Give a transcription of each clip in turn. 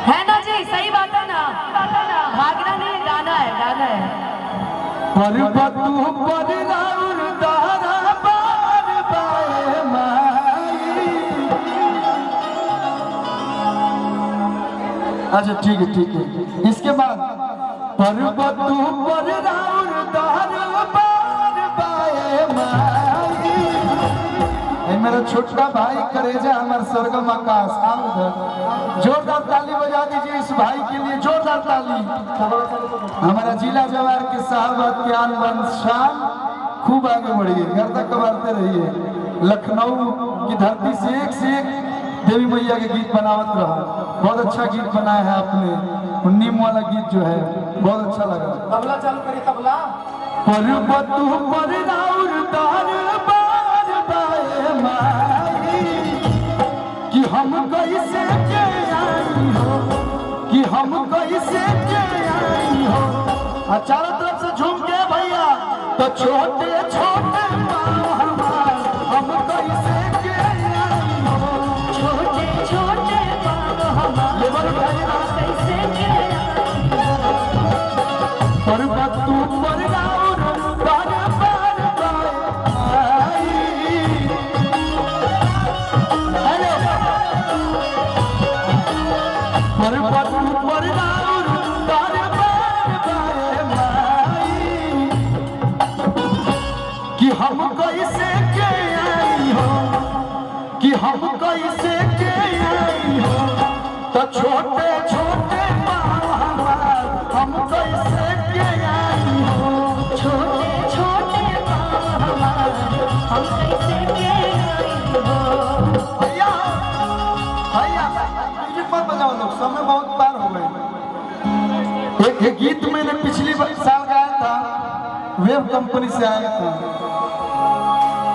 है ना जी, सही बात है ना, भागना नहीं, गाना है, गाना है। परबतु परिराउर दारा बार बाए माई। अच्छा ठीक है। इसके बाद परबतु परिराउर दारा बार बाए माई। मेरा छोटा भाई करेजा हमार स्वर्गम आकाश, आओ उधर जोरदार ताली बजा दीजिए इस भाई के लिए, जोरदार ताली। हमारा जिला जवार के साहब ज्ञान शान खूब आगे बढ़िए, घर तक कबारते रहिए। लखनऊ की धरती से एक देवी मैया के गीत बनावत रहा। बहुत अच्छा गीत बनाया है आपने, नीम वाला गीत जो है बहुत अच्छा लगा। तबला चालू करिए, तबला। परबतु परिराउर दार बार बाए माई। कि हम कैसे के आई हो, कि हम कैसे के आई हो। चारों तरफ से झूम के भैया, तो छोटे छोटे पाँव हमार, हम कैसे के आई हो। छोटे छोटे पाँव हमारे, लेबर भैया कैसे के आई हो। परबतु परिराउर दार बार बाए माई। हेलो परबतु परिराउर दार बार बाए माई। कि हम कैसे के आई हो, कि हम कैसे के आई हो। तो छोटे छोटे पाँव हमार, हम कैसे के आई हो। छोटे छोटे पाँव हमारे, हम कैसे के आई हो। भैया म्यूजिक मत बजाओ लोग, समय बहुत पार हो गए। एक गीत मैंने पिछली साल गाया था, वेब कंपनी से आया था।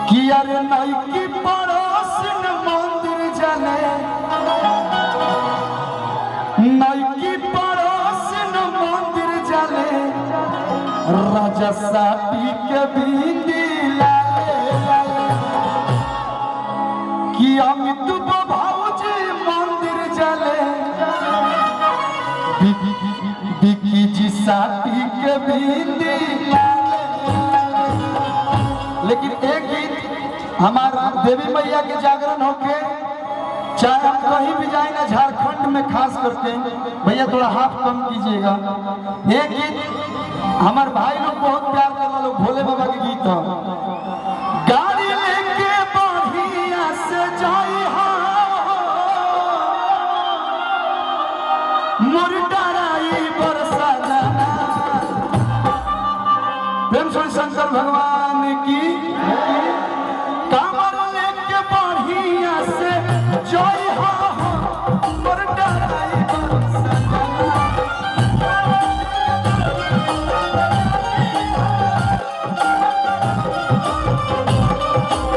कि अरे नई की पड़ोस न मंदिर जाने, नई की पड़ोस न मंदिर जाने। राजा साटी के बिंदी लाले लाले। कि अमित भाऊजी मंदिर जाले, बिकी जी साटी के बिंदी लाले। लेकिन एक गीत हमारा देवी मैया के जागरण होके, चाहे हम कहीं भी जाए ना, झारखंड में खास करके, भैया थोड़ा हाथ कम कीजिएगा। एक गीत हमारे भाई लोग बहुत प्यार करने लोग, भोले बाबा के गीत है। गाड़ी लेके बढ़िया से जाई हो, मोर डराई बरसा जाना। प्रेम से शंकर भगवान की। कांवर लेके बढ़िया से जाई हो, मोर डराई बरसा जाना।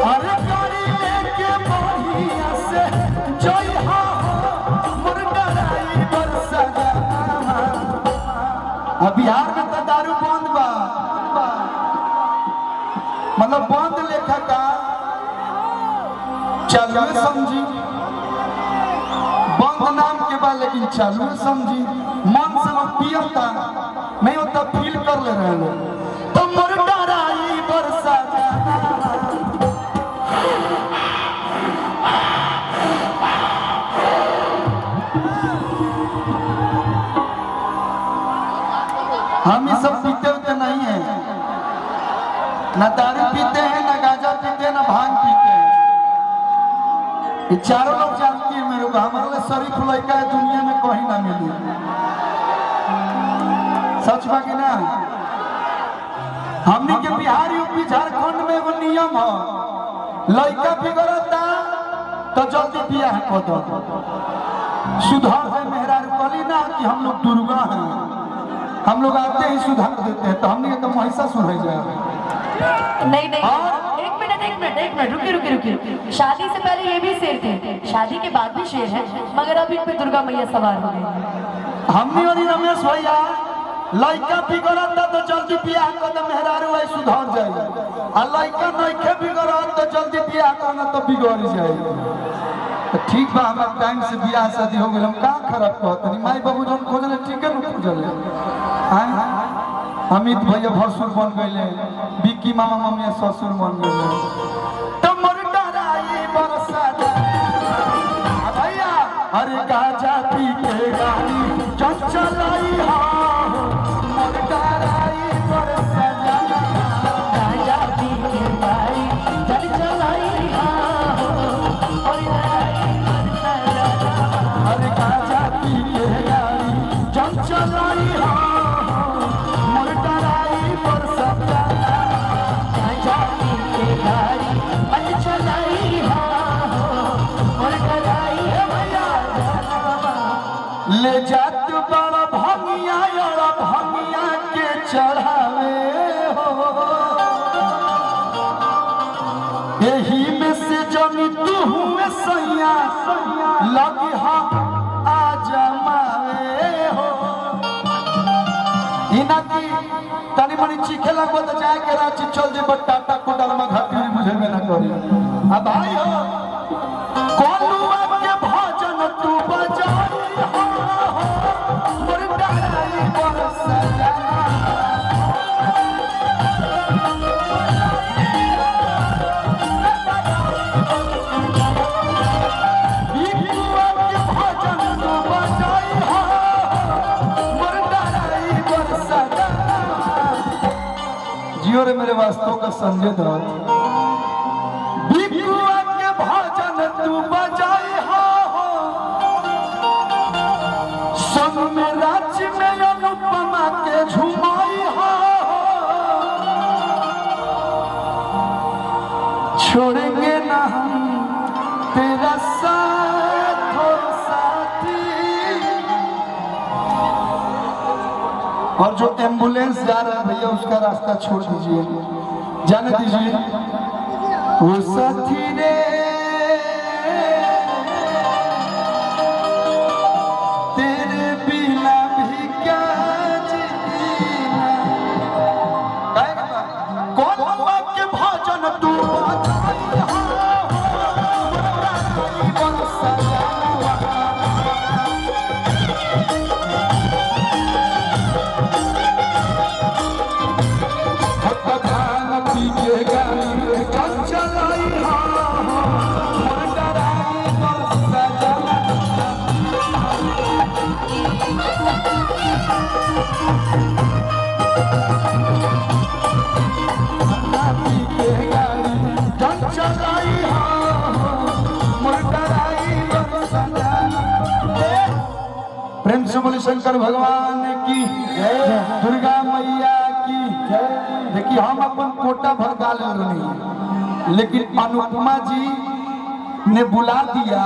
अरे गाड़ी लेके बढ़िया से जाई हो, मोर डराई बरसा जाना। बिहार में तो दारू बंद बा, मतलब बंद लेखा का चालू समझी। बंद नाम के बाद लेकिन चालू समझी। मन से लोग पियता नहीं होता, फील कर ले रहे लोग। तो मोर डराई बरसा जाना। हम ये सब पीते होते नहीं है, ना दारू पीते हैं, ना गांजा पीते हैं, ना भांग पीते हैं। ये चारों लोग जानती है मेरे को। हमारे शरीफ लड़का है दुनिया में कहीं ना मिली। सच बा कि ना। हमने के बिहार यूपी झारखंड में एगो नियम है, लड़का बिगड़ता तो जल्दी बियाह कर दो। सुधार है मेहरारू कली ना कि हम लोग दुर्गा हैं, हम लोग आते ही सुधार देते हैं। तो हमने तो महिषा सुधर जाए। नहीं एक मिनट रुकिए। शादी से पहले ये भी शेर थे, शादी के बाद भी शेर है, मगर अब इन पे दुर्गा मैया सवार हो गई। हमने और रमेश भैया लड़का बिगड़ता तो जल्दी बियाह कर दे, मेहरारू है सुधर जाए। आ लड़का नइखे बिगड़त तो जल्दी बियाह करना तो बिगड़ जाए। तो ठीक बा, हमार टाइम से बियाह शादी हो गइल, हम का खराब कहतनी। माई बाबू जन खोजले ठीक है न खोजले। हां अमित भैया भसुर बन गइले, बिक्की मामा मम्मी ससुर बन गइले। तो मोर डराई बरसा भैया अरे गाजा पी के गाड़ी चल चलाई हा मोर डराई बरसा गाजा पी के गाड़ी चल चलाई हा और अरे गाजा पी के गाड़ी चल चलाई हा मोर डराई बरसा गाजा पी के गाड़ी चल चलाई हा और डराई भैया ले जात बड़ा भंगिया यारा भंगिया के चढ़ावे हो यही में से जमी तू हुए सैया लगी हा आ जमावे हो इना की तनी मनी चीखे लगबो तो जाए के रांची चल दे टाटा कुटल में घाटी मुझे में ना करी। अब भाई हो कोलुआ के भजन तू बजाई हो मोर डराई बरसा जियो रे मेरे वास्तव का संजय दत्त बिकुआ के भजन तू बजाई हो संग में राज्य में अनुपमा के झुमाई हो छोड़ेंगे ना हम तेरा साथ हो साथी। और जो एम्बुलेंस जा रहा है भैया उसका रास्ता छोड़ दीजिए, जाने दीजिए। वो साथी रे तेरे बिना भी क्या जीना। कोलुआ के भजन तू बजाई हो बरसा प्रेम से बोले शंकर भगवान की दुर्गा मैया की। देखिए हम अपन कोटा भर गा ले रही, लेकिन अनुपमा जी ने बुला दिया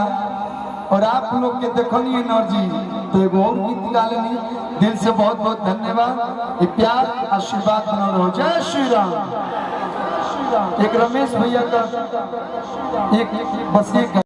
और आप लोग के देखनी एनर्जी तो एगो और गीत गा लेनी। दिल से बहुत बहुत धन्यवाद, ये प्यार आशीर्वाद बना रहो। जय श्री राम। एक रमेश भैया का एक बस एक